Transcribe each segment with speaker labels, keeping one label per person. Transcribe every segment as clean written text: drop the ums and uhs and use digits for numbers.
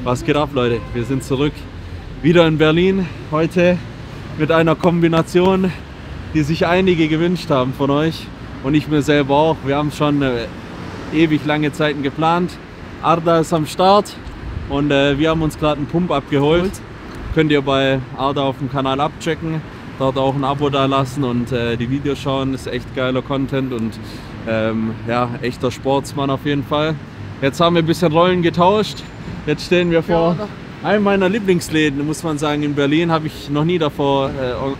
Speaker 1: Was geht ab, Leute? Wir sind zurück, wieder in Berlin, heute mit einer Kombination, die sich einige gewünscht haben von euch und ich mir selber auch. Wir haben schon ewig lange Zeiten geplant. Arda ist am Start und wir haben uns gerade einen Pump abgeholt. Könnt ihr bei Arda auf dem Kanal abchecken, dort auch ein Abo da lassen und die Videos schauen. Ist echt geiler Content und ja, echter Sportsmann auf jeden Fall. Jetzt haben wir ein bisschen Rollen getauscht. Jetzt stehen wir vor einem meiner Lieblingsläden, muss man sagen, in Berlin. Habe ich noch nie davor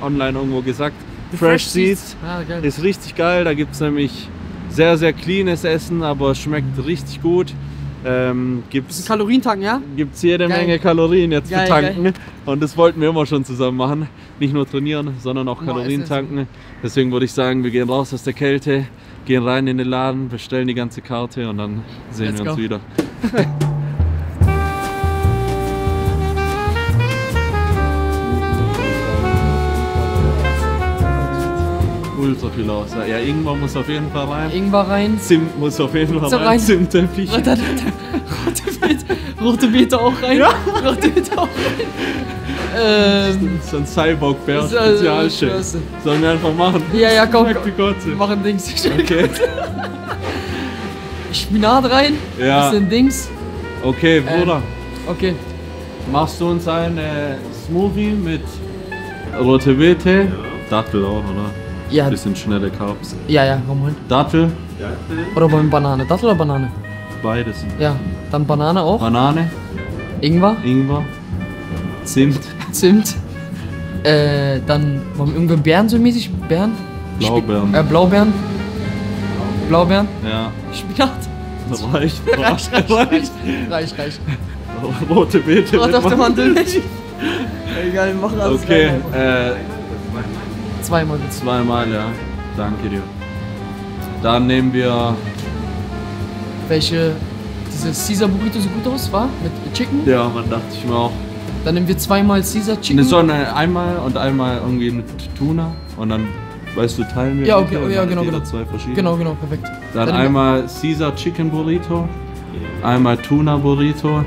Speaker 1: online irgendwo gesagt. Fresh Seeds ist richtig geil. Da gibt es nämlich sehr, sehr cleanes Essen, aber es schmeckt richtig gut. Gibt's
Speaker 2: Kalorien tanken, ja?
Speaker 1: Gibt es jede Menge Kalorien jetzt für tanken. Und das wollten wir immer schon zusammen machen. Nicht nur trainieren, sondern auch Kalorien tanken. Deswegen würde ich sagen, wir gehen raus aus der Kälte, gehen rein in den Laden, bestellen die ganze Karte und dann sehen wir uns wieder. Ultra viel aus. Ja, Ingwer muss auf jeden Fall rein.
Speaker 2: Ingwer rein.
Speaker 1: Zimt muss auf jeden Fall rein. Zimtteppich.
Speaker 2: Rote Beete auch rein. Ja. Rote Beete auch rein.
Speaker 1: So ein Cyborg-Bär Spezialshake. Sollen wir einfach machen?
Speaker 2: Ja, komm.
Speaker 1: Wir
Speaker 2: machen Dings.
Speaker 1: Okay.
Speaker 2: Spinat rein.
Speaker 1: Ja.
Speaker 2: Bisschen Dings.
Speaker 1: Okay, Bruder.
Speaker 2: Okay.
Speaker 1: Machst du uns ein Smoothie mit rote Beete? Dattel auch, oder?
Speaker 2: Ja.
Speaker 1: Bisschen schnelle Carbs.
Speaker 2: Ja, komm mal.
Speaker 1: Dattel?
Speaker 2: Oder wollen wir Banane? Dattel oder Banane?
Speaker 1: Beides.
Speaker 2: Ja, dann Banane auch.
Speaker 1: Banane.
Speaker 2: Ingwer.
Speaker 1: Zimt.
Speaker 2: Dann wollen wir irgendwie Beeren so mäßig? Beeren?
Speaker 1: Blaubeeren.
Speaker 2: Blaubeeren.
Speaker 1: Ja.
Speaker 2: Spinat.
Speaker 1: Reicht.
Speaker 2: Reicht.
Speaker 1: Rote Beete.
Speaker 2: Warte auf den Mantel. Egal, wir machen alles.
Speaker 1: Okay,
Speaker 2: zweimal bitte.
Speaker 1: Zweimal, ja. Danke dir. Dann nehmen wir...
Speaker 2: Welche... Diese Caesar Burrito so gut aus, war? Mit Chicken?
Speaker 1: Ja, man dachte ich mir auch.
Speaker 2: Dann nehmen wir zweimal Caesar Chicken.
Speaker 1: So einmal und einmal irgendwie mit Tuna und dann, weißt du, teilen wir.
Speaker 2: Ja, okay, ja, genau.
Speaker 1: Zwei verschiedene.
Speaker 2: Genau, perfekt.
Speaker 1: Dann einmal Caesar Chicken Burrito, einmal Tuna Burrito.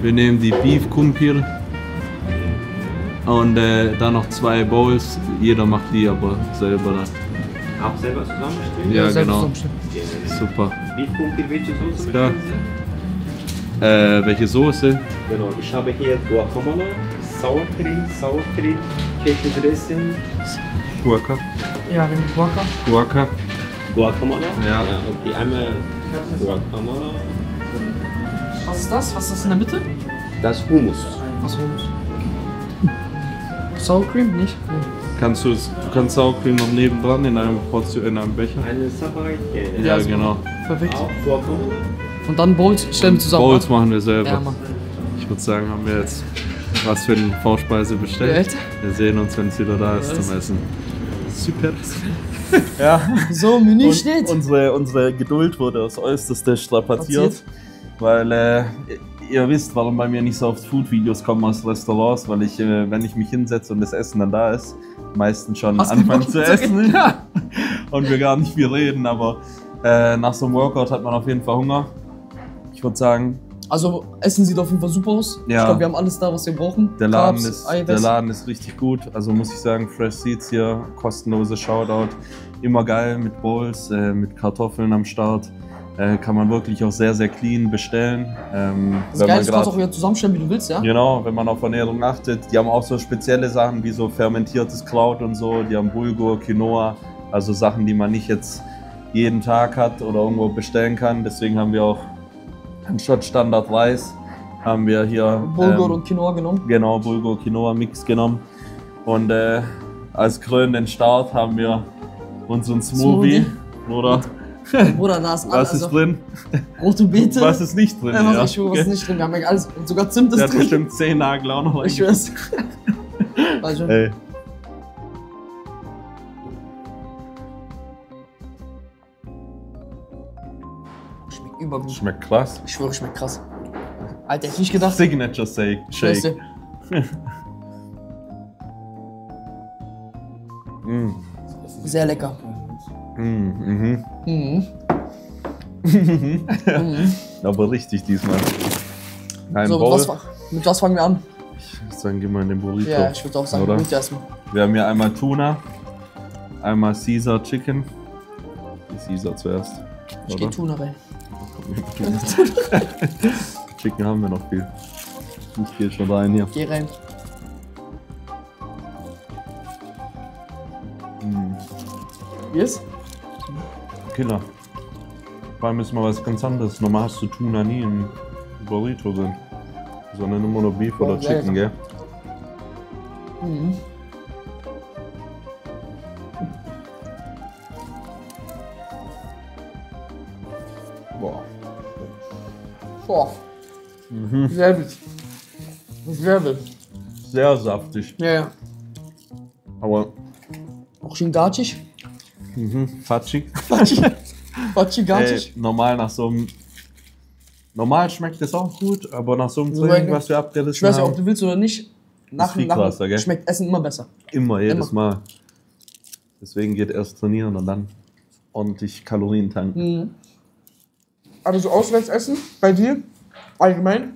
Speaker 1: Wir nehmen die Beef Kumpir und dann noch 2 Bowls. Jeder macht die aber selber dann.
Speaker 3: Auch selber zusammenstellen?
Speaker 1: Ja,
Speaker 2: selber
Speaker 1: genau.
Speaker 3: Super. Beef Kumpir, welche Soße?
Speaker 1: Ja. Welche Soße?
Speaker 3: Genau, ich habe hier Guacamole, Sour Cream, Käse Dressing.
Speaker 1: Guaca.
Speaker 2: Ja, nehmen wir Guaca.
Speaker 3: Guacamole?
Speaker 1: Ja.
Speaker 3: Okay, einmal Guacamole.
Speaker 2: Was ist das? Was ist das in der Mitte?
Speaker 3: Das Hummus.
Speaker 2: Was Hummus? Sour Cream? Nicht? Nee.
Speaker 1: Du kannst Sour Cream noch nebendran in einem Portion, in einem Becher.
Speaker 3: Eine separate.
Speaker 1: Ja, genau.
Speaker 2: Perfekt.
Speaker 3: Auch Guacamole.
Speaker 2: Und dann Bowls stellen wir zusammen.
Speaker 1: Bowls machen wir selber.
Speaker 2: Ja, Mann.
Speaker 1: Ich würde sagen, haben wir jetzt was für eine Vorspeise bestellt. Wir sehen uns, wenn es wieder da ist zum Essen. Super. Ja.
Speaker 2: So, Menü steht.
Speaker 1: Unsere Geduld wurde aufs Äußerste strapaziert. Weil ihr wisst, warum bei mir nicht so oft Food-Videos kommen aus Restaurants, weil ich, wenn ich mich hinsetze und das Essen dann da ist, meistens schon anfangen zu essen. Ja. Und wir gar nicht viel reden, aber nach so einem Workout hat man auf jeden Fall Hunger. Ich würde sagen...
Speaker 2: Also, Essen sieht auf jeden Fall super aus.
Speaker 1: Ja.
Speaker 2: Ich glaube, wir haben alles da, was wir brauchen.
Speaker 1: Der Laden ist richtig gut. Also muss ich sagen, Fresh Seeds hier, kostenlose Shoutout. Immer geil mit Bowls, mit Kartoffeln am Start. Kann man wirklich auch sehr, sehr clean bestellen.
Speaker 2: Das Geile ist, du kannst auch wieder zusammenstellen, wie du willst, ja?
Speaker 1: Genau, wenn man auf Ernährung achtet. Die haben auch so spezielle Sachen wie so fermentiertes Kraut und so. Die haben Bulgur, Quinoa, also Sachen, die man nicht jetzt jeden Tag hat oder irgendwo bestellen kann. Deswegen haben wir auch anstatt Standard Reis haben wir hier
Speaker 2: Bulgur und Quinoa genommen.
Speaker 1: Genau, Bulgur Quinoa Mix genommen. Und als krönenden Start haben wir unseren Smoothie. Oder?
Speaker 2: Bruder, da ist alles.
Speaker 1: Was ist drin?
Speaker 2: Rote Beete.
Speaker 1: Was ist nicht drin?
Speaker 2: Ja, was ist nicht drin? Wir haben ja alles. Und sogar Zimt ist
Speaker 1: der
Speaker 2: drin.
Speaker 1: Hat bestimmt 10 Nagel auch noch.
Speaker 2: Ich schwör's.
Speaker 1: Ey.
Speaker 2: Schmeckt übergut.
Speaker 1: Schmeckt krass.
Speaker 2: Ich schwöre, schmeckt krass. Alter, hätte ich nicht gedacht.
Speaker 1: Signature Shake.
Speaker 2: Sehr lecker.
Speaker 1: Aber richtig diesmal. Ein
Speaker 2: So,
Speaker 1: Bowl.
Speaker 2: mit was fangen wir an?
Speaker 1: Ich würde sagen, geh mal in den Burrito.
Speaker 2: Ja, ich würde auch sagen,
Speaker 1: oder?
Speaker 2: Burrito erstmal.
Speaker 1: Wir haben hier einmal Tuna, einmal Caesar Chicken. Die Caesar zuerst.
Speaker 2: Ich
Speaker 1: oder?
Speaker 2: geh Tuna rein.
Speaker 1: Chicken haben wir noch viel. Ich gehe schon rein hier.
Speaker 2: Geh rein. Wie ist?
Speaker 1: Killer. Vor allem ist mal was ganz anderes. Normal hast du Tuna nie im Burrito drin. Sondern immer nur Beef oder
Speaker 2: sehr
Speaker 1: Chicken, gell?
Speaker 2: Mhm.
Speaker 1: Boah.
Speaker 2: Boah. Sehr gut. Sehr gut.
Speaker 1: Sehr saftig.
Speaker 2: Ja, ja.
Speaker 1: Aber
Speaker 2: Auch schön gatschig.
Speaker 1: fatschig.
Speaker 2: Gatschig, gatschig.
Speaker 1: Normal nach so einem. Normal schmeckt es auch gut, aber nach so einem
Speaker 2: So
Speaker 1: Training,
Speaker 2: ein-
Speaker 1: was wir abgerissen
Speaker 2: Ich weiß ja, ob
Speaker 1: haben,
Speaker 2: du willst oder nicht.
Speaker 1: viel krasser, gell?
Speaker 2: Schmeckt Essen immer besser.
Speaker 1: immer, jedes
Speaker 2: Immer.
Speaker 1: Mal. Deswegen geht erst trainieren und dann ordentlich Kalorien tanken.
Speaker 2: Aber so Auswärtsessen bei dir allgemein?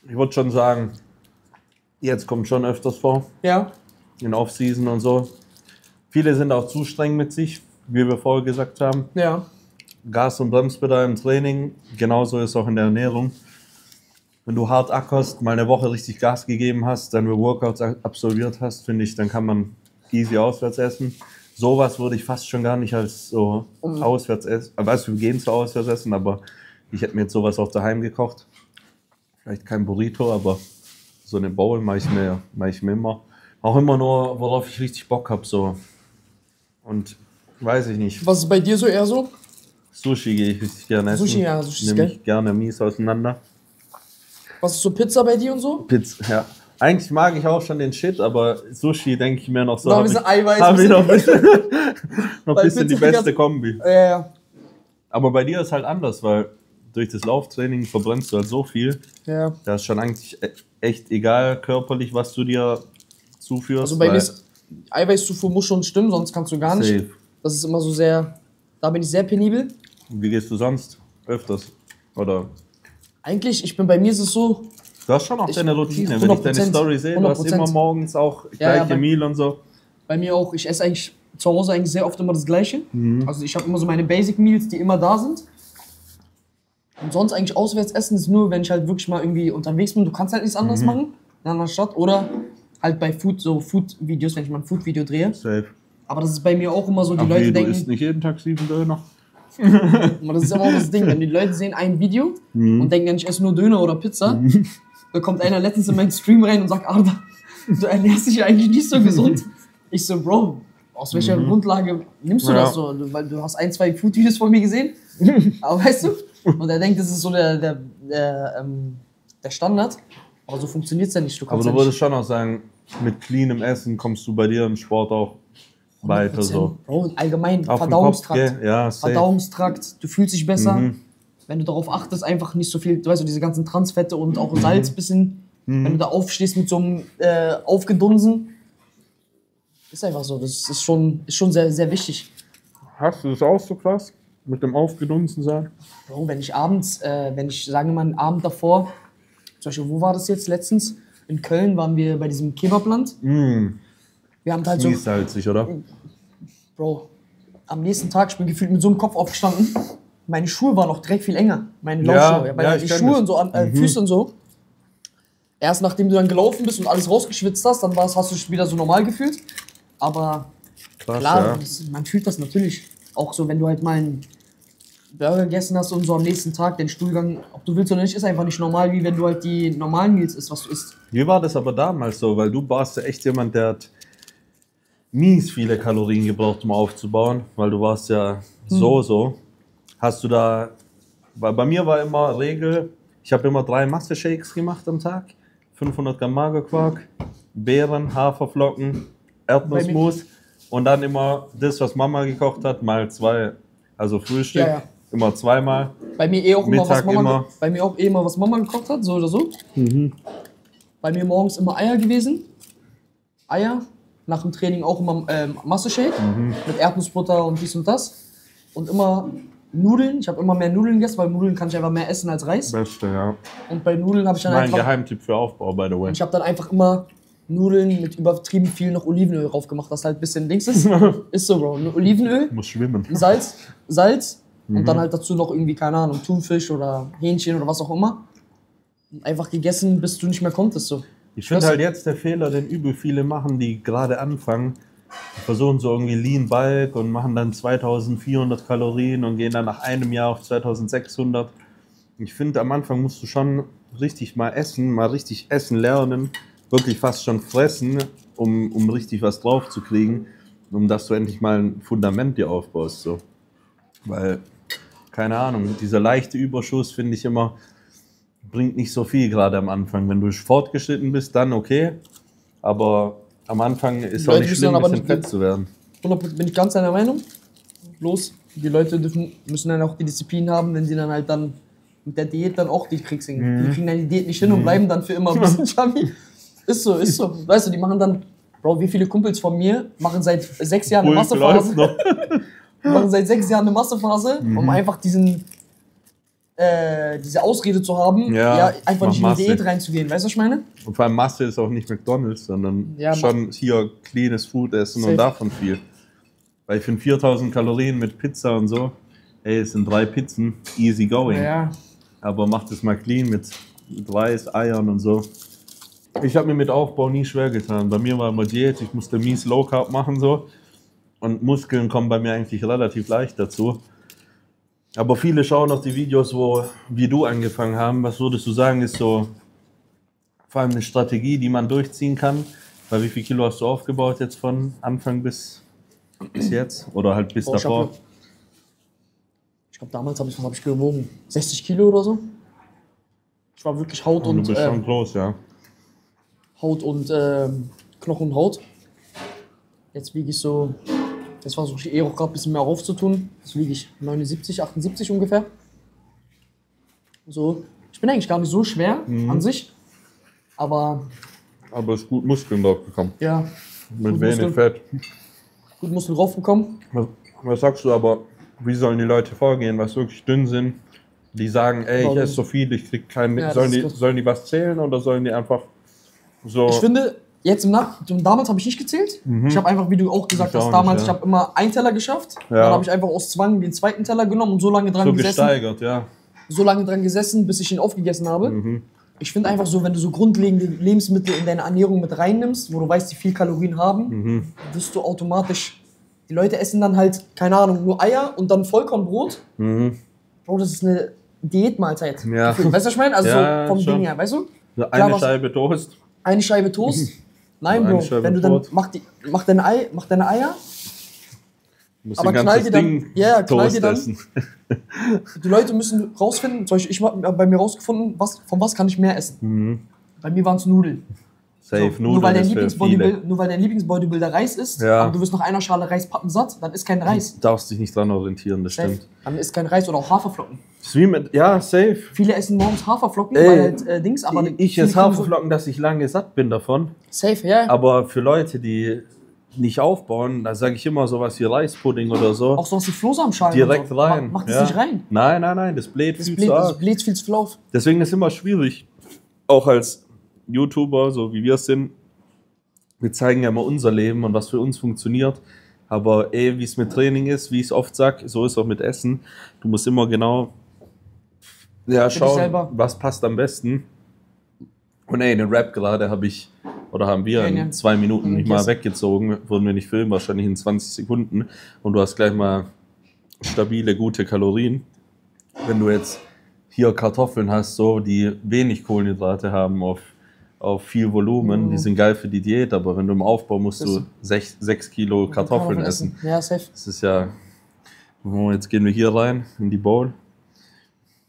Speaker 1: Ich würde schon sagen, jetzt kommt schon öfters vor,
Speaker 2: Ja.
Speaker 1: in Off-Season und so. Viele sind auch zu streng mit sich, wie wir vorher gesagt haben.
Speaker 2: Ja.
Speaker 1: Gas- und Bremspedal im Training, genauso ist auch in der Ernährung. Wenn du hart ackerst, mal eine Woche richtig Gas gegeben hast, dann Workouts absolviert hast, finde ich, dann kann man easy auswärts essen. Sowas würde ich fast schon gar nicht als so auswärts essen. Weißt du, wir gehen zu auswärts essen, aber ich hätte mir jetzt sowas auch daheim gekocht. Vielleicht kein Burrito, aber so eine Bowl mache ich mir immer. Auch immer nur, worauf ich richtig Bock habe. So. Und weiß ich nicht.
Speaker 2: Was ist bei dir so eher so?
Speaker 1: Sushi gehe ich richtig gerne essen.
Speaker 2: Sushi, ja, Sushi ist
Speaker 1: Nehme
Speaker 2: geil.
Speaker 1: ich gerne mies auseinander.
Speaker 2: Was ist so Pizza bei dir und so?
Speaker 1: Pizza, ja. Eigentlich mag ich auch schon den Shit, aber Sushi denke ich mir noch so.
Speaker 2: Noch ein
Speaker 1: hab
Speaker 2: bisschen
Speaker 1: ich-
Speaker 2: Eiweiß,
Speaker 1: hab ich noch ein
Speaker 2: bisschen-
Speaker 1: bisschen, noch
Speaker 2: Weil
Speaker 1: ein bisschen die
Speaker 2: Pizza die
Speaker 1: beste
Speaker 2: ganze-
Speaker 1: Kombi.
Speaker 2: Ja, ja.
Speaker 1: Aber bei dir ist halt anders, weil durch das Lauftraining verbrennst du halt so viel.
Speaker 2: Ja.
Speaker 1: Da ist schon eigentlich echt egal körperlich, was du dir zuführst.
Speaker 2: Also bei mir
Speaker 1: weil-
Speaker 2: ist Eiweißzufuhr muss schon stimmen, sonst kannst du gar nicht.
Speaker 1: Safe.
Speaker 2: Das ist immer so sehr, da bin ich sehr penibel.
Speaker 1: Wie gehst du sonst? Öfters? Oder?
Speaker 2: Eigentlich, bei mir ist es so,
Speaker 1: Du hast schon auch
Speaker 2: Ich-
Speaker 1: deine Routine. Wenn ich deine
Speaker 2: 100%,
Speaker 1: Story sehe, du hast
Speaker 2: 100%.
Speaker 1: immer morgens auch
Speaker 2: Ja,
Speaker 1: gleiche
Speaker 2: bei-
Speaker 1: Meal und so.
Speaker 2: bei mir auch, ich esse eigentlich zu Hause eigentlich sehr oft immer das Gleiche.
Speaker 1: Mhm.
Speaker 2: Also ich habe immer so meine Basic Meals, die immer da sind. Und sonst eigentlich auswärts essen ist nur, wenn ich halt wirklich mal irgendwie unterwegs bin. Du kannst halt nichts
Speaker 1: Mhm.
Speaker 2: anderes machen in einer Stadt. Oder halt bei Food-Videos, wenn ich mal ein Food-Video drehe.
Speaker 1: Safe.
Speaker 2: Aber das ist bei mir auch immer so, die
Speaker 1: Ach
Speaker 2: Leute
Speaker 1: wie, du
Speaker 2: denken,
Speaker 1: isst nicht jeden Tag 7 Döner?
Speaker 2: aber das ist immer auch das Ding, wenn die Leute sehen ein Video
Speaker 1: Mhm.
Speaker 2: und denken, ich esse nur Döner oder Pizza, da kommt einer letztens in meinen Stream rein und sagt, Arda, du ernährst dich ja eigentlich nicht so gesund. Ich so, Bro, aus welcher Grundlage nimmst du
Speaker 1: Ja.
Speaker 2: das so? Weil du hast 1, 2 Food-Videos von mir gesehen, aber weißt du? Und er denkt, das ist so der Standard, aber so funktioniert es ja nicht. Du
Speaker 1: Aber
Speaker 2: kannst
Speaker 1: du
Speaker 2: ja
Speaker 1: würdest schon auch sagen, mit cleanem Essen kommst du bei dir im Sport auch weiter so.
Speaker 2: Bro, allgemein,
Speaker 1: Auf den
Speaker 2: Verdauungstrakt.
Speaker 1: Kopf, gell? Ja, safe.
Speaker 2: Verdauungstrakt, du fühlst dich besser.
Speaker 1: Mhm.
Speaker 2: Wenn du darauf achtest, einfach nicht so viel, du weißt, diese ganzen Transfette und auch Salz bisschen, wenn du da aufstehst mit so einem Aufgedunsen, ist einfach so, das ist schon sehr, sehr wichtig.
Speaker 1: Hast du das auch so krass? Mit dem aufgedunsen sein?
Speaker 2: Bro, wenn ich abends, sagen wir mal einen Abend davor, zum Beispiel, wo war das jetzt letztens? In Köln waren wir bei diesem Kebabland. Wir haben halt so,
Speaker 1: Mies salzig, oder?
Speaker 2: Bro, am nächsten Tag, ich bin gefühlt mit so einem Kopf aufgestanden. Meine Schuhe waren noch direkt viel enger. Meine Laufschuhe.
Speaker 1: ja,
Speaker 2: Die
Speaker 1: ich kenn
Speaker 2: Schuhe
Speaker 1: das.
Speaker 2: und so, Füße und so. Erst nachdem du dann gelaufen bist und alles rausgeschwitzt hast, dann hast du dich wieder so normal gefühlt. Aber
Speaker 1: Krass,
Speaker 2: klar,
Speaker 1: ja.
Speaker 2: man fühlt das natürlich. Auch so, wenn du halt mal einen Burger gegessen hast und so am nächsten Tag den Stuhlgang, ob du willst oder nicht, ist einfach nicht normal, wie wenn du halt die normalen Meals isst, was du isst.
Speaker 1: Wie war das aber damals so? Weil du warst ja echt jemand, der hat mies viele Kalorien gebraucht, um aufzubauen. Weil du warst ja so. Hast du da... Weil bei mir war immer Regel, ich habe immer 3 Masse-Shakes gemacht am Tag. 500 Gramm Magerquark, Beeren, Haferflocken, Erdnussmus. Und dann immer das, was Mama gekocht hat, mal 2. Also Frühstück,
Speaker 2: Ja, ja.
Speaker 1: immer 2-mal.
Speaker 2: Bei mir auch immer,
Speaker 1: Mittag immer.
Speaker 2: Bei mir auch immer, was Mama gekocht hat, so oder so. Bei mir morgens immer Eier gewesen. Eier. Nach dem Training auch immer Masse-Shake mit Erdnussbutter und dies und das. Und immer Nudeln. Ich habe immer mehr Nudeln gegessen, weil Nudeln kann ich einfach mehr essen als Reis.
Speaker 1: Beste, ja.
Speaker 2: Und bei Nudeln habe ich dann
Speaker 1: Mein
Speaker 2: einfach...
Speaker 1: Geheimtipp für Aufbau, by the way.
Speaker 2: Ich habe dann einfach immer Nudeln mit übertrieben viel noch Olivenöl drauf gemacht, dass halt ein bisschen Dings ist. Ist so, Bro. Olivenöl,
Speaker 1: Muss schwimmen.
Speaker 2: Salz und dann halt dazu noch irgendwie, keine Ahnung, Thunfisch oder Hähnchen oder was auch immer. Und einfach gegessen, bis du nicht mehr konntest. So.
Speaker 1: Ich finde halt jetzt der Fehler, den übel viele machen, die gerade anfangen. Die versuchen so irgendwie Lean Bulk und machen dann 2400 Kalorien und gehen dann nach einem Jahr auf 2600. Ich finde, am Anfang musst du schon richtig mal richtig essen lernen. Wirklich fast schon fressen, um richtig was drauf zu kriegen, um dass du endlich mal ein Fundament dir aufbaust. So. Weil, keine Ahnung, dieser leichte Überschuss finde ich immer, bringt nicht so viel gerade am Anfang. Wenn du fortgeschritten bist, dann okay, aber am Anfang ist auch nicht schlimm, ein bisschen fett zu werden.
Speaker 2: 100% bin ich ganz deiner Meinung. Bloß, die Leute müssen dann auch die Disziplin haben, wenn sie dann halt dann mit der Diät dann auch die kriegen. Die kriegen dann die Diät nicht hin und bleiben dann für immer ein bisschen chubby. Ist so. Weißt du, die machen dann, Bro, wie viele Kumpels von mir machen seit 6 Jahren eine Massephase. Machen seit 6 Jahren eine Massephase, um einfach diese Ausrede zu haben, einfach nicht in die Diät reinzugehen. Weißt du, was ich meine?
Speaker 1: Und vor allem Masse ist auch nicht McDonald's, sondern
Speaker 2: Ja,
Speaker 1: schon hier cleanes Food essen
Speaker 2: Safe.
Speaker 1: und davon viel. Weil ich finde 4000 Kalorien mit Pizza und so, ey, es sind 3 Pizzen, easy going.
Speaker 2: Ja.
Speaker 1: Aber macht es mal clean mit Reis, Eiern und so. Ich habe mir mit Aufbau nie schwer getan. Bei mir war immer Diät, ich musste mies Low Carb machen so. Und Muskeln kommen bei mir eigentlich relativ leicht dazu. Aber viele schauen auch die Videos, wie du angefangen haben. Was würdest du sagen, ist so vor allem eine Strategie, die man durchziehen kann? Weil wie viel Kilo hast du aufgebaut jetzt von Anfang bis jetzt? Oder halt bis davor?
Speaker 2: Ich glaube, damals was hab ich gewogen? 60 Kilo oder so. Ich war wirklich Haut und...
Speaker 1: Du bist schon groß, ja.
Speaker 2: Haut und Knochen und Haut. Jetzt wiege ich so... Jetzt versuche ich auch gerade ein bisschen mehr aufzutun. Jetzt wiege ich 79, 78 ungefähr. So. Ich bin eigentlich gar nicht so schwer an sich. Aber
Speaker 1: es ist gut Muskeln drauf gekommen.
Speaker 2: ja,
Speaker 1: Mit wenig Fett.
Speaker 2: gut Muskel drauf bekommen.
Speaker 1: Was sagst du aber, wie sollen die Leute vorgehen, was wirklich dünn sind? Die sagen, ey, ich esse so viel, ich krieg keinen...
Speaker 2: Ja,
Speaker 1: sollen die was zählen oder sollen die einfach so...
Speaker 2: Ich finde, jetzt damals habe ich nicht gezählt. Ich habe einfach, wie du auch gesagt hast, damals, ich habe immer einen Teller geschafft.
Speaker 1: Ja.
Speaker 2: Dann habe ich einfach aus Zwang den zweiten Teller genommen und so lange dran
Speaker 1: so
Speaker 2: gesessen.
Speaker 1: gesteigert, ja.
Speaker 2: So lange dran gesessen, bis ich ihn aufgegessen habe. Ich finde einfach so, wenn du so grundlegende Lebensmittel in deine Ernährung mit reinnimmst, wo du weißt, wie viel Kalorien haben, wirst du automatisch... Die Leute essen dann halt, keine Ahnung, nur Eier und dann Vollkornbrot. Bro, das ist eine Diätmahlzeit.
Speaker 1: Ja.
Speaker 2: Weißt du, was ich meine? Also
Speaker 1: Ja,
Speaker 2: so vom
Speaker 1: schon.
Speaker 2: Ding her, weißt du?
Speaker 1: So
Speaker 2: Klar,
Speaker 1: eine Scheibe Toast.
Speaker 2: Eine Scheibe Toast. Nein,
Speaker 1: Eine
Speaker 2: Bro,
Speaker 1: Scheibe
Speaker 2: wenn du dann
Speaker 1: Brot.
Speaker 2: mach deine Eier,
Speaker 1: Du musst
Speaker 2: aber
Speaker 1: ein
Speaker 2: knall
Speaker 1: ganzes
Speaker 2: dir dann,
Speaker 1: Ding
Speaker 2: knall
Speaker 1: Toast
Speaker 2: dir dann.
Speaker 1: essen.
Speaker 2: Die Leute müssen rausfinden, zum Beispiel, ich habe bei mir rausgefunden, von was kann ich mehr essen. Bei mir waren es Nudeln.
Speaker 1: Safe,
Speaker 2: So, nur, weil
Speaker 1: Nudeln ist für viele.
Speaker 2: nur weil dein Lieblingsbodybuilder Reis isst,
Speaker 1: Ja.
Speaker 2: aber du wirst nach einer Schale Reis pappensatt, dann ist kein Reis.
Speaker 1: Du darfst dich nicht dran orientieren, das
Speaker 2: Safe.
Speaker 1: stimmt.
Speaker 2: Dann ist kein Reis oder auch Haferflocken.
Speaker 1: Das ist wie mit, ja, safe.
Speaker 2: Viele essen morgens Haferflocken,
Speaker 1: Ey,
Speaker 2: weil halt Dings, aber
Speaker 1: Ich
Speaker 2: viele
Speaker 1: esse
Speaker 2: kriegen so-
Speaker 1: Haferflocken, dass ich lange satt bin davon.
Speaker 2: Safe, ja.
Speaker 1: Aber für Leute, die nicht aufbauen, da sage ich immer sowas wie Reispudding oder so.
Speaker 2: Auch sowas wie Flohsamenschalen.
Speaker 1: Direkt
Speaker 2: und so.
Speaker 1: rein.
Speaker 2: Mach das
Speaker 1: Ja.
Speaker 2: nicht rein.
Speaker 1: Nein, das bläht
Speaker 2: Das
Speaker 1: viel
Speaker 2: bläht,
Speaker 1: zu
Speaker 2: das
Speaker 1: arg.
Speaker 2: bläht viel zu viel auf.
Speaker 1: Deswegen ist es immer schwierig, auch als YouTuber, so wie wir es sind. Wir zeigen ja immer unser Leben und was für uns funktioniert. Aber wie es mit Training ist, wie ich es oft sage, so ist es auch mit Essen. Du musst immer genau
Speaker 2: dich
Speaker 1: schauen,
Speaker 2: selber.
Speaker 1: was passt am besten. Und den Rap gerade haben wir
Speaker 2: Ja,
Speaker 1: in
Speaker 2: ja.
Speaker 1: 2 Minuten nicht mal
Speaker 2: Yes.
Speaker 1: weggezogen. Wurden wir nicht filmen, wahrscheinlich in 20 Sekunden. Und du hast gleich mal stabile, gute Kalorien. Wenn du jetzt hier Kartoffeln hast, so, die wenig Kohlenhydrate haben auf viel Volumen, die sind geil für die Diät, aber wenn du im Aufbau musst du 6 Kilo Kartoffeln essen.
Speaker 2: Ja, safe.
Speaker 1: Das ist ja, jetzt gehen wir hier rein in die Bowl.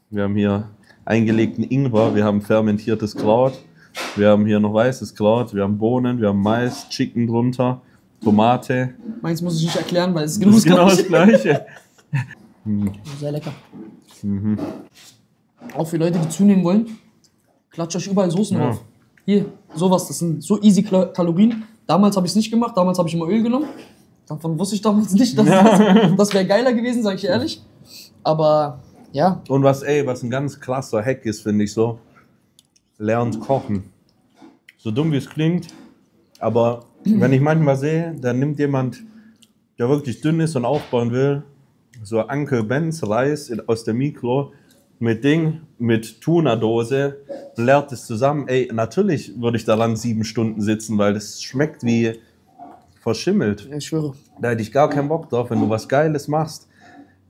Speaker 1: Wir haben hier eingelegten Ingwer, wir haben fermentiertes Kraut, wir haben hier noch weißes Kraut, wir haben Bohnen, wir haben Mais, Chicken drunter, Tomate.
Speaker 2: Meins muss ich nicht erklären, weil es ist
Speaker 1: Das ist genau das
Speaker 2: Gleiche.
Speaker 1: Gleiche.
Speaker 2: Sehr lecker. Auch für Leute, die zunehmen wollen, klatscht euch überall Soßen
Speaker 1: Ja.
Speaker 2: drauf. Hier, sowas, das sind so easy Kalorien. Damals habe ich es nicht gemacht, damals habe ich immer Öl genommen. Davon wusste ich damals nicht, dass das wäre geiler gewesen, sage ich ehrlich. Aber ja,
Speaker 1: Und was ein ganz krasser Hack ist, finde ich so, lernt kochen. So dumm wie es klingt, aber wenn ich manchmal sehe, dann nimmt jemand, der wirklich dünn ist und aufbauen will, so Uncle Ben's Reis aus der Mikro mit Tuna-Dose, leert es zusammen. Ey, natürlich würde ich daran 7 Stunden sitzen, weil das schmeckt wie verschimmelt.
Speaker 2: ich schwöre.
Speaker 1: Da hätte ich gar keinen Bock drauf, wenn du was Geiles machst.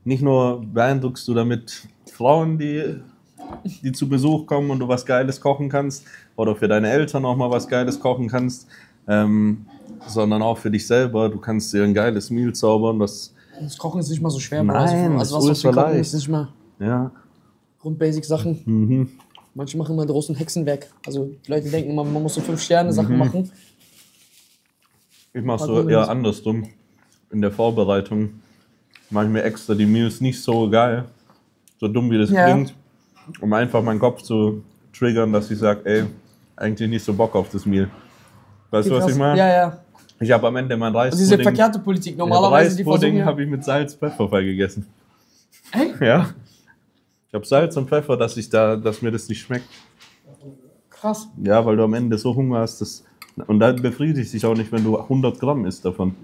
Speaker 1: Nicht nur beeindruckst du damit Frauen, die zu Besuch kommen und du was Geiles kochen kannst, oder für deine Eltern auch mal was Geiles kochen kannst, sondern auch für dich selber. Du kannst dir ein geiles Meal zaubern, das
Speaker 2: Das Kochen ist nicht mal so schwer.
Speaker 1: Nein,
Speaker 2: also
Speaker 1: das ist
Speaker 2: was wir
Speaker 1: ultra
Speaker 2: kochen,
Speaker 1: leicht.
Speaker 2: ist nicht mal
Speaker 1: ja.
Speaker 2: Grundbasic-Sachen. Manche machen immer draußen Hexenwerk. Also die Leute denken immer, man muss so 5-Sterne-Sachen machen.
Speaker 1: Ich mache so eher andersrum. In der Vorbereitung mache ich mir extra die Meals nicht so geil, so dumm wie das klingt, um einfach meinen Kopf zu triggern, dass ich sage, ey, eigentlich nicht so Bock auf das Meal. Weißt du, was ich meine?
Speaker 2: Ja, ja.
Speaker 1: Ich habe am Ende mein
Speaker 2: Und diese
Speaker 1: Reispudding,
Speaker 2: verkehrte Politik, normalerweise die versuchen
Speaker 1: Reispudding
Speaker 2: ja.
Speaker 1: habe ich mit Salz, Pfeffer gegessen.
Speaker 2: Echt?
Speaker 1: Ja. Ich habe Salz und Pfeffer, dass mir das nicht schmeckt.
Speaker 2: Krass.
Speaker 1: Ja, weil du am Ende so Hunger hast. Und dann befriedigt dich auch nicht, wenn du 100 Gramm isst davon.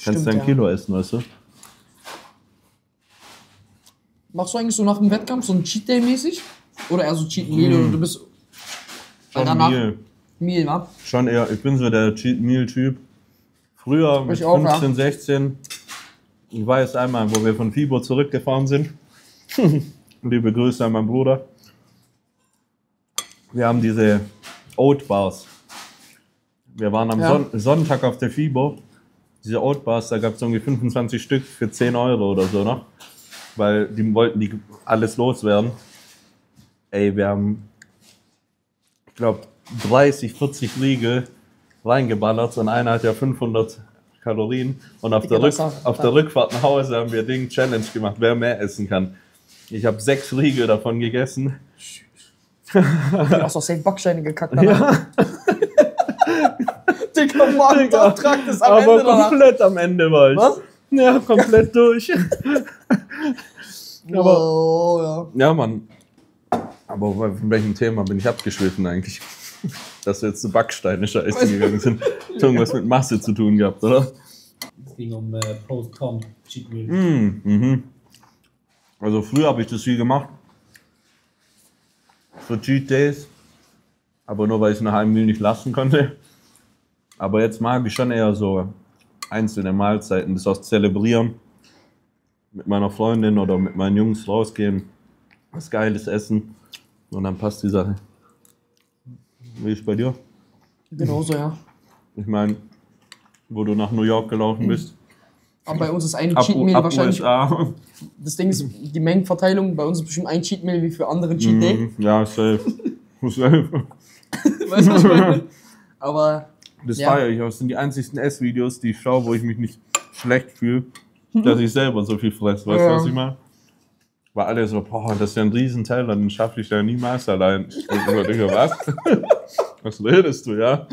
Speaker 1: Kannst du ein Kilo essen, weißt du?
Speaker 2: Machst du eigentlich so nach dem Wettkampf so ein Cheat Day mäßig? Oder eher so Cheat Meal oder du bist
Speaker 1: Schon
Speaker 2: danach
Speaker 1: Meal.
Speaker 2: Meal, wa?
Speaker 1: Schon eher, ich bin so der Cheat Meal Typ. Früher mit
Speaker 2: Ich auch,
Speaker 1: 15, 16, ich weiß einmal, wo wir von FIBO zurückgefahren sind. Liebe Grüße an meinen Bruder. Wir haben diese Oat Bars. Wir waren am Sonntag auf der FIBO. Diese Oat Bars, da gab es irgendwie 25 Stück für 10 Euro oder so noch. Weil die wollten die alles loswerden. Ey, wir haben, ich glaube, 30, 40 Riegel reingeballert und einer hat ja 500 Kalorien. Und auf der Rückfahrt nach Hause haben wir den Challenge gemacht, wer mehr essen kann. Ich habe 6 Riegel davon gegessen.
Speaker 2: Du hast auch 6 Backsteine gekackt.
Speaker 1: Ja.
Speaker 2: Digga, Mann, da tragt es am
Speaker 1: Aber
Speaker 2: Ende danach.
Speaker 1: komplett am Ende war ich.
Speaker 2: Was?
Speaker 1: Ja, komplett durch.
Speaker 2: Oh, ja.
Speaker 1: Ja, Mann. Aber von welchem Thema bin ich abgeschwiffen eigentlich? Dass wir jetzt zu Backsteine scheiße gegangen sind. Hat irgendwas mit Masse zu tun gehabt, oder?
Speaker 3: Es ging um Post-Com, Cheat Meal.
Speaker 1: Also früher habe ich das viel gemacht. Für Cheat Days. Aber nur weil ich eine halbe Meal nicht lassen konnte. Aber jetzt mag ich schon eher so einzelne Mahlzeiten, das auch zelebrieren. Mit meiner Freundin oder mit meinen Jungs rausgehen. Was Geiles essen. Und dann passt die Sache. Wie ist bei dir?
Speaker 2: Genauso, ja.
Speaker 1: Ich meine, wo du nach New York gelaufen bist.
Speaker 2: Aber bei uns ist ein Cheat Meal
Speaker 1: ab
Speaker 2: wahrscheinlich.
Speaker 1: USA.
Speaker 2: Das Ding ist, die Mengenverteilung, bei uns ist bestimmt ein Cheat Meal wie für andere Cheat Day.
Speaker 1: Ja, safe. Safe.
Speaker 2: Weißt du, was ich meine? Aber.
Speaker 1: Das
Speaker 2: Ja.
Speaker 1: feiere ich auch. Das sind die einzigsten Essvideos, die ich schaue, wo ich mich nicht schlecht fühle, dass ich selber so viel fresse. Weißt du, was ich meine? Weil alle so, boah, das ist ja ein Riesenteil, dann schaffe ich ja niemals allein. Ich denke mir, Digga, was? Was redest du, ja?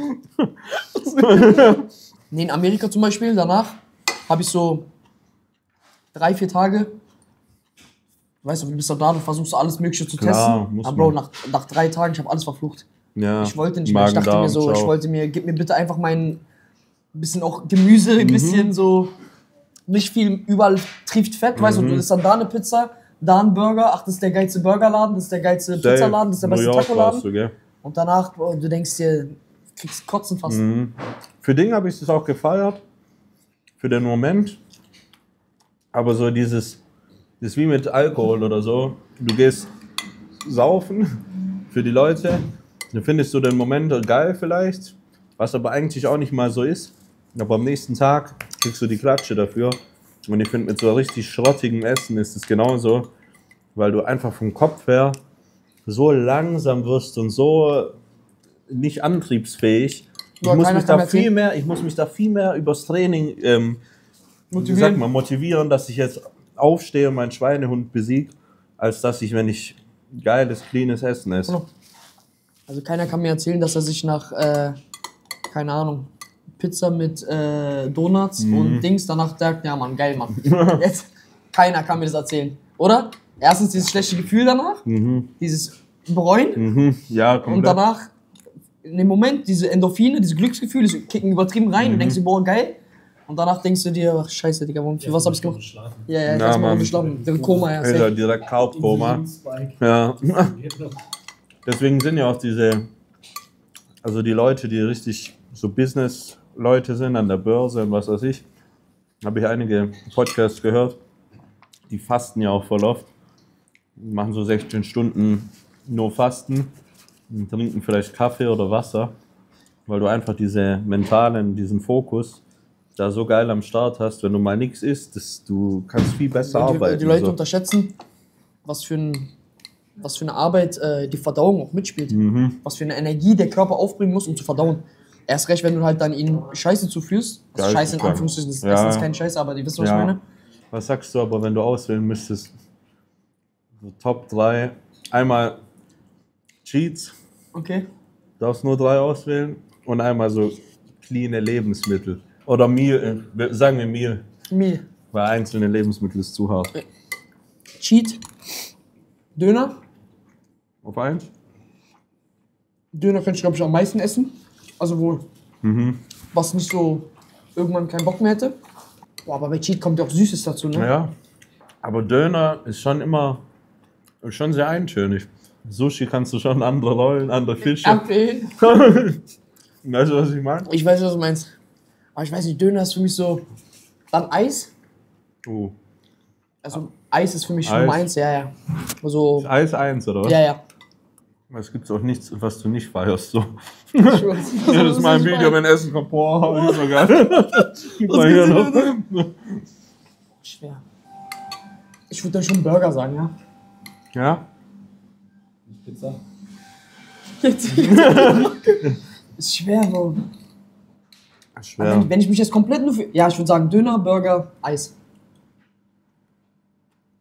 Speaker 2: Nee, in Amerika zum Beispiel, danach habe ich so 3-4 Tage. Weißt du, du bist doch da, du versuchst alles Mögliche zu
Speaker 1: Klar,
Speaker 2: testen.
Speaker 1: muss
Speaker 2: Aber Bro,
Speaker 1: man.
Speaker 2: nach 3 Tagen, ich habe alles verflucht.
Speaker 1: Ja.
Speaker 2: Ich wollte nicht mehr. Ich dachte
Speaker 1: Magen-Darm,
Speaker 2: mir so,
Speaker 1: ciao.
Speaker 2: gib mir bitte einfach mein bisschen auch Gemüse, ein bisschen so, nicht viel, überall trieft Fett, weißt du, du isst dann da eine Pizza, da ein Burger, ach, das ist der geilste Burgerladen, das ist der geilste
Speaker 1: Safe.
Speaker 2: Pizzaladen, das ist der
Speaker 1: New
Speaker 2: beste
Speaker 1: York warst
Speaker 2: Taco-Laden.
Speaker 1: du, gell?
Speaker 2: Und danach, Bro, du denkst dir, du kriegst Kotzen fast.
Speaker 1: Für Ding habe ich das auch gefeiert. Für den Moment. Aber so das ist wie mit Alkohol oder so. Du gehst saufen für die Leute. Dann findest du den Moment geil vielleicht. Was aber eigentlich auch nicht mal so ist. Aber am nächsten Tag kriegst du die Klatsche dafür. Und ich finde, mit so richtig schrottigem Essen ist es genauso. Weil du einfach vom Kopf her so langsam wirst und so nicht antriebsfähig.
Speaker 2: Ja,
Speaker 1: Ich muss mich da viel mehr übers Training motivieren, dass ich jetzt aufstehe und meinen Schweinehund besiege, als dass ich, wenn ich geiles, cleanes Essen esse.
Speaker 2: Also keiner kann mir erzählen, dass er sich nach, keine Ahnung, Pizza mit Donuts und Dings danach sagt, ja Mann, geil Mann. Jetzt, keiner kann mir das erzählen. Oder? Erstens dieses schlechte Gefühl danach, dieses Bereuen
Speaker 1: Ja,
Speaker 2: und
Speaker 1: komplett.
Speaker 2: danach in dem Moment diese Endorphine, diese Glücksgefühle, die kicken übertrieben rein und denkst dir, boah, geil. Und danach denkst du dir, ach, scheiße, Digga, für was hab ich gemacht? Ja,
Speaker 1: Na,
Speaker 2: erstmal
Speaker 1: Mann.
Speaker 2: geschlafen. Der Koma, ja.
Speaker 1: Alter,
Speaker 2: safe.
Speaker 1: direkt Kaufkoma. Ja. Deswegen sind ja auch also die Leute, die richtig so Business-Leute sind an der Börse und was weiß ich, habe ich einige Podcasts gehört, die fasten ja auch voll oft, die machen so 16 Stunden nur Fasten und trinken vielleicht Kaffee oder Wasser, weil du einfach diesen Fokus da so geil am Start hast, wenn du mal nichts isst, du kannst viel besser arbeiten.
Speaker 2: Die Leute
Speaker 1: so.
Speaker 2: unterschätzen, was für eine Arbeit die Verdauung auch mitspielt. Was für eine Energie der Körper aufbringen muss, um zu verdauen. Erst recht, wenn du halt dann ihnen Scheiße zuführst. Also Scheiße in Anführungsstrichen, das Essen ist kein Scheiße, aber die wissen, was ich meine.
Speaker 1: Was sagst du aber, wenn du auswählen müsstest? So Top 3. Einmal Cheats,
Speaker 2: Okay.
Speaker 1: darfst nur 3 auswählen. Und einmal so cleane Lebensmittel. Oder Meal, sagen wir Meal,
Speaker 2: Meal.
Speaker 1: weil einzelne Lebensmittel ist zu hart.
Speaker 2: Cheat. Döner.
Speaker 1: Auf eins?
Speaker 2: Döner könnte ich, glaube ich, am meisten essen. Also wohl. Was nicht so irgendwann keinen Bock mehr hätte. Boah, aber bei Cheat kommt ja auch Süßes dazu, ne?
Speaker 1: Ja. Aber Döner ist schon sehr eintönig. Sushi kannst du schon andere Rollen, andere Fische.
Speaker 2: Okay.
Speaker 1: Weißt du, was ich meine?
Speaker 2: Ich weiß, was du meinst. Aber ich weiß nicht, Döner ist für mich so. Dann Eis. Also Eis ist für mich
Speaker 1: Eis.
Speaker 2: Nummer 1, ja. Also,
Speaker 1: Eis 1, oder was?
Speaker 2: ja.
Speaker 1: Es gibt auch nichts, was du nicht feierst. So.
Speaker 2: Ich weiß,
Speaker 1: Das ist mein Video, wenn Essen kommt. Boah, so geil. Gib mal hier noch.
Speaker 2: Schwer. Ich würde dann schon Burger sagen, ja.
Speaker 1: Ja?
Speaker 3: Pizza.
Speaker 2: Jetzt. Ist schwer, Bro.
Speaker 1: Schwer.
Speaker 2: Wenn ich mich jetzt komplett nur für. Ja, ich würde sagen Döner, Burger, Eis.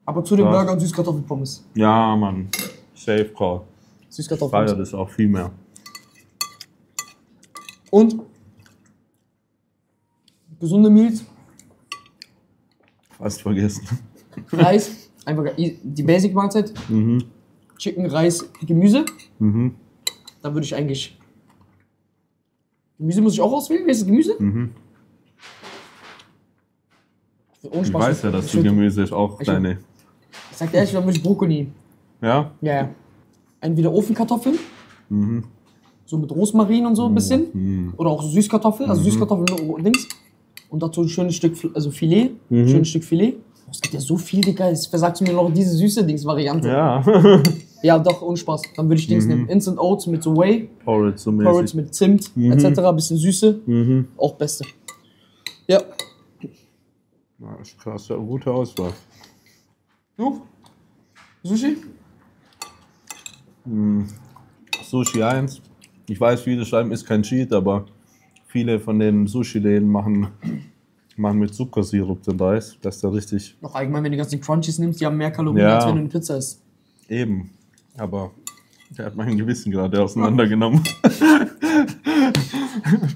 Speaker 2: Aber zu den
Speaker 1: Krass.
Speaker 2: Burger und Süßkartoffelpommes.
Speaker 1: Ja, Mann. Safe Call. Ich
Speaker 2: Süßkartoffelpommes.
Speaker 1: feier das auch viel mehr.
Speaker 2: Und gesunde Meals,
Speaker 1: Fast vergessen.
Speaker 2: Reis, einfach die Basic-Mahlzeit. Chicken, Reis, Gemüse. Da würde ich eigentlich. Gemüse muss ich auch auswählen? Welches Gemüse? Ohne
Speaker 1: Ich
Speaker 2: Spaß.
Speaker 1: weiß ja, dass du Gemüse ist auch deine.
Speaker 2: Ich sag dir ehrlich, dann würde ich Brokkoli.
Speaker 1: Ja?
Speaker 2: Ja. Entweder Ofenkartoffeln. So mit Rosmarin und so ein bisschen. Oder auch Süßkartoffeln, also Süßkartoffeln und Dings. Und dazu ein schönes Stück, also Filet. Schönes Stück Filet. Oh, es gibt ja so viel, Digga. Jetzt versagst du mir noch diese süße Dings-Variante.
Speaker 1: Ja.
Speaker 2: Ja, doch, ohne Spaß. Dann würde ich Dings nehmen. Instant Oats mit so Whey.
Speaker 1: Porridge so
Speaker 2: Porridge
Speaker 1: mäßig.
Speaker 2: mit Zimt, etc. Bisschen Süße. Auch beste. Ja.
Speaker 1: Ja, ist krass, ja, gute Auswahl.
Speaker 2: Du? Sushi?
Speaker 1: Sushi 1. Ich weiß, viele schreiben, ist kein Cheat, aber viele von den Sushi-Läden machen mit Zuckersirup den Reis, dass der richtig
Speaker 2: Noch allgemein, wenn du die ganzen Crunchies nimmst, die haben mehr Kalorien,
Speaker 1: Ja.
Speaker 2: als wenn du eine Pizza isst.
Speaker 1: eben. Aber der hat mein Gewissen gerade auseinandergenommen.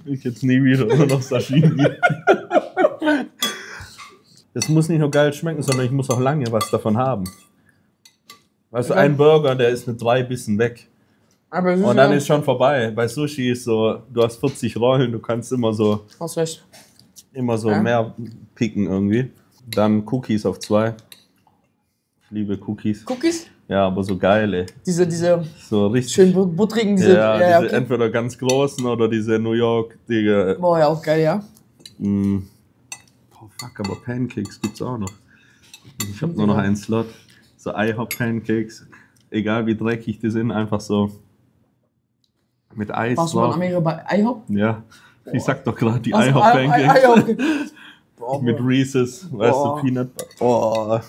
Speaker 1: Ich jetzt nie wieder nur noch Sashimi. Es muss nicht nur geil schmecken, sondern ich muss auch lange was davon haben. Weißt du, ein Burger, der ist mit 3 Bissen weg.
Speaker 2: Aber Sushi,
Speaker 1: Und dann ist schon vorbei. Bei Sushi ist so, du hast 40 Rollen, du kannst immer so
Speaker 2: hast recht.
Speaker 1: Ja. Mehr picken irgendwie. Dann Cookies auf 2. Ich liebe Cookies.
Speaker 2: Cookies?
Speaker 1: Ja, aber so geile.
Speaker 2: Diese
Speaker 1: So richtig.
Speaker 2: schön buttrigen, diese.
Speaker 1: Ja, diese
Speaker 2: okay.
Speaker 1: entweder ganz großen oder diese New York, Digga.
Speaker 2: Boah, ja, auch geil, ja.
Speaker 1: Oh fuck, aber Pancakes gibt's auch noch. Ich habe nur noch einen Slot. So IHOP-Pancakes. Egal wie dreckig die sind, einfach so mit Eis
Speaker 2: Warst du mal in
Speaker 1: drauf.
Speaker 2: Amerika bei IHOP?
Speaker 1: Ja, ich sag doch gerade die
Speaker 2: Also,
Speaker 1: IHOP-Pancakes.
Speaker 2: IHOP. Boah,
Speaker 1: Mit Reese's, weißt
Speaker 2: Boah.
Speaker 1: du, Peanut Butter. Oh,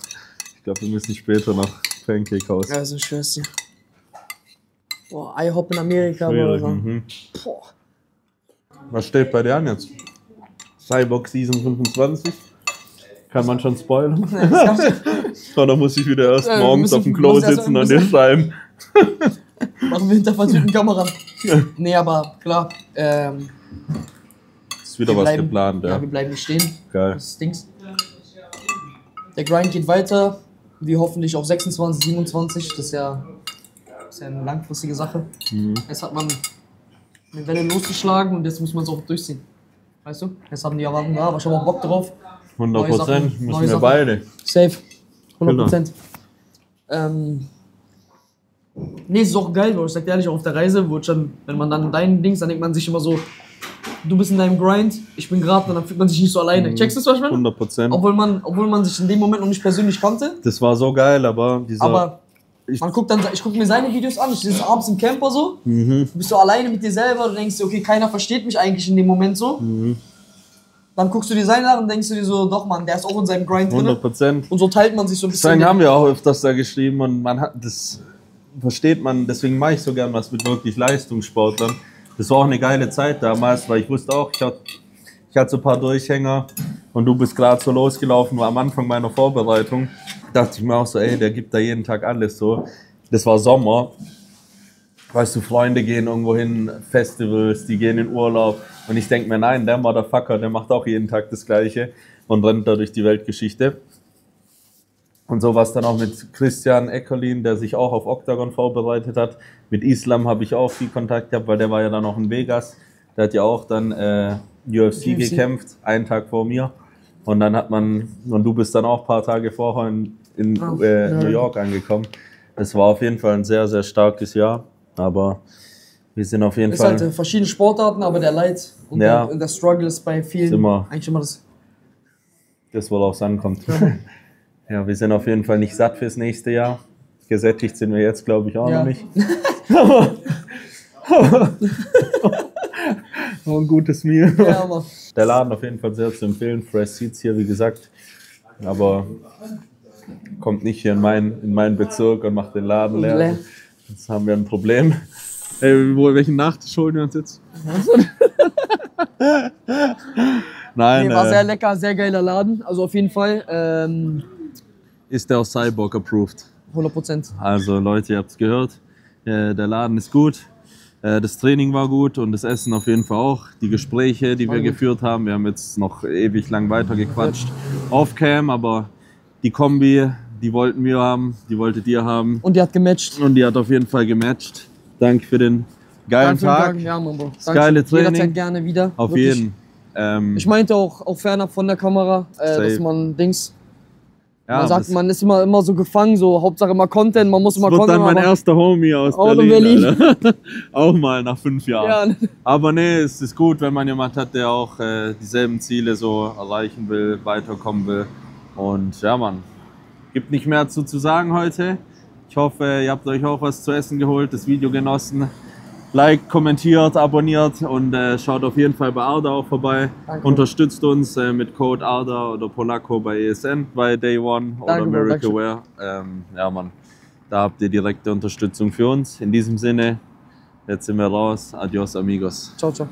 Speaker 1: ich glaube, wir müssen später noch Pancake House.
Speaker 2: Ja, so schwör's dir. Boah, IHOP in Amerika,
Speaker 1: Schwierig,
Speaker 2: Bruder. Boah.
Speaker 1: Was steht bei dir an jetzt? Cyborg Season 25? Kann man schon spoilern? Oder muss ich wieder erst morgens auf dem Klo sitzen und dir schreiben?
Speaker 2: Machen wir hinterverzügten Kamera. Nee, aber klar.
Speaker 1: Ist wieder was geplant,
Speaker 2: ja.
Speaker 1: ja.
Speaker 2: Wir bleiben nicht stehen.
Speaker 1: Geil.
Speaker 2: Das Dings. Der Grind geht weiter. wie hoffentlich auch 26, 27. Das ist ja eine langfristige Sache. Jetzt hat man eine Welle losgeschlagen und jetzt muss man es auch durchziehen. Weißt du? Jetzt haben die Erwartungen da, aber ich habe auch Bock drauf.
Speaker 1: 100%, müssen wir beide.
Speaker 2: Safe. 100%. Nee, es ist auch geil, weil ich sag dir ehrlich, auch auf der Reise, wo schon, wenn man dann deinen Dings, dann denkt man sich immer so, du bist in deinem Grind, ich bin gerade, und dann fühlt man sich nicht so alleine. Checkst du das, was ich meine?
Speaker 1: 100%.
Speaker 2: Obwohl man sich in dem Moment noch nicht persönlich kannte.
Speaker 1: Das war so geil, aber
Speaker 2: ich guck mir seine Videos an, ich sitze abends im Camper so, du bist so alleine mit dir selber, du denkst dir, okay, keiner versteht mich eigentlich in dem Moment so. Dann guckst du dir seine an und denkst du dir so, doch Mann, der ist auch in seinem Grind drin.
Speaker 1: 100%.
Speaker 2: Und so teilt man sich so ein bisschen.
Speaker 1: Deswegen haben wir auch öfters da geschrieben und man hat das, versteht man, deswegen mache ich so gern was mit wirklich Leistungssportlern. Das war auch eine geile Zeit damals, weil ich wusste auch, ich hatte so ein paar Durchhänger und du bist gerade so losgelaufen, war am Anfang meiner Vorbereitung. Dachte ich mir auch so, ey, der gibt da jeden Tag alles so. Das war Sommer. Weißt du, Freunde gehen irgendwo hin, Festivals, die gehen in Urlaub. Und ich denke mir, nein, der Motherfucker, der macht auch jeden Tag das Gleiche und rennt da durch die Weltgeschichte. Und so war es dann auch mit Christian Eckerlin, der sich auch auf Octagon vorbereitet hat. Mit Islam habe ich auch viel Kontakt gehabt, weil der war ja dann auch in Vegas. Der hat ja auch dann UFC gekämpft, einen Tag vor mir. Und dann und du bist dann auch ein paar Tage vorher in New York angekommen. Es war auf jeden Fall ein sehr, sehr starkes Jahr. Aber wir sind auf jeden Fall...
Speaker 2: Es ist halt verschiedene Sportarten, aber der Leid und der Struggle ist bei vielen eigentlich immer das...
Speaker 1: Das wohl aufs ankommt. Ja, wir sind auf jeden Fall nicht satt fürs nächste Jahr. Gesättigt sind wir jetzt, glaube ich, auch noch nicht. Aber ein gutes Meal.
Speaker 2: Ja, Mann.
Speaker 1: Der Laden auf jeden Fall sehr zu empfehlen. Fresh Seeds hier, wie gesagt. Aber kommt nicht hier in meinen Bezirk und macht den Laden leer. Jetzt haben wir ein Problem. Ey, welchen Nachtisch holen wir uns jetzt? Nein.
Speaker 2: Nee, war sehr lecker, sehr geiler Laden. Also auf jeden Fall.
Speaker 1: Ist der auch Cyborg approved?
Speaker 2: 100%.
Speaker 1: Also Leute, ihr habt es gehört. Der Laden ist gut. Das Training war gut und das Essen auf jeden Fall auch. Die Gespräche, die wir geführt haben, wir haben jetzt noch ewig lang weitergequatscht off-cam, aber die Kombi, die wollten wir haben, die wolltet ihr haben.
Speaker 2: Und die hat gematcht.
Speaker 1: Und die hat auf jeden Fall gematcht. Danke für den geilen Tag.
Speaker 2: Ja, Mann, Bro.
Speaker 1: Das geile Training.
Speaker 2: Jederzeit gerne wieder.
Speaker 1: Auf
Speaker 2: wirklich.
Speaker 1: jeden.
Speaker 2: Ich meinte auch fernab von der Kamera, dass man
Speaker 1: Ja,
Speaker 2: man sagt, man ist immer so gefangen, so Hauptsache immer Content, man muss immer Content machen.
Speaker 1: Das wird dann mein erster Homie aus Berlin. Auch mal nach 5 Jahren. Ja. Aber nee, es ist gut, wenn man jemand hat, der auch dieselben Ziele so erreichen will, weiterkommen will. Und ja, Mann, gibt nicht mehr zu sagen heute. Ich hoffe, ihr habt euch auch was zu essen geholt, das Video genossen. Like, kommentiert, abonniert und schaut auf jeden Fall bei Arda auch vorbei. Danke. Unterstützt uns mit Code Arda oder Polacco bei ESN, bei Day One oder Miracle Wear. Ja, Mann, da habt ihr direkte Unterstützung für uns. In diesem Sinne, jetzt sind wir raus. Adios, amigos.
Speaker 2: Ciao, ciao.